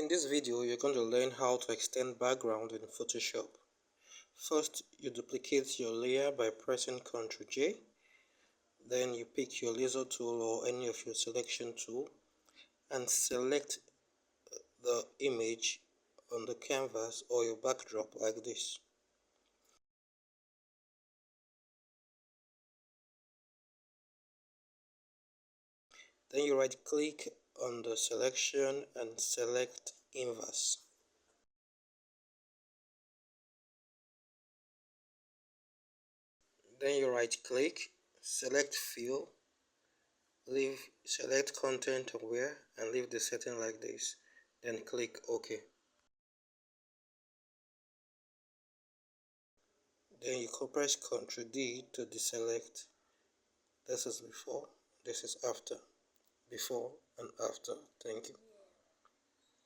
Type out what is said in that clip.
In this video, you're going to learn how to extend background in Photoshop. First, you duplicate your layer by pressing Ctrl J. Then you pick your laser tool or any of your selection tool and select the image on the canvas or your backdrop like this. Then you right click on the selection and select inverse. Then you right click, select fill, select content aware and leave the setting like this. Then click OK. Then you press Ctrl D to deselect. This is before, this is after. Before and after. Thank you.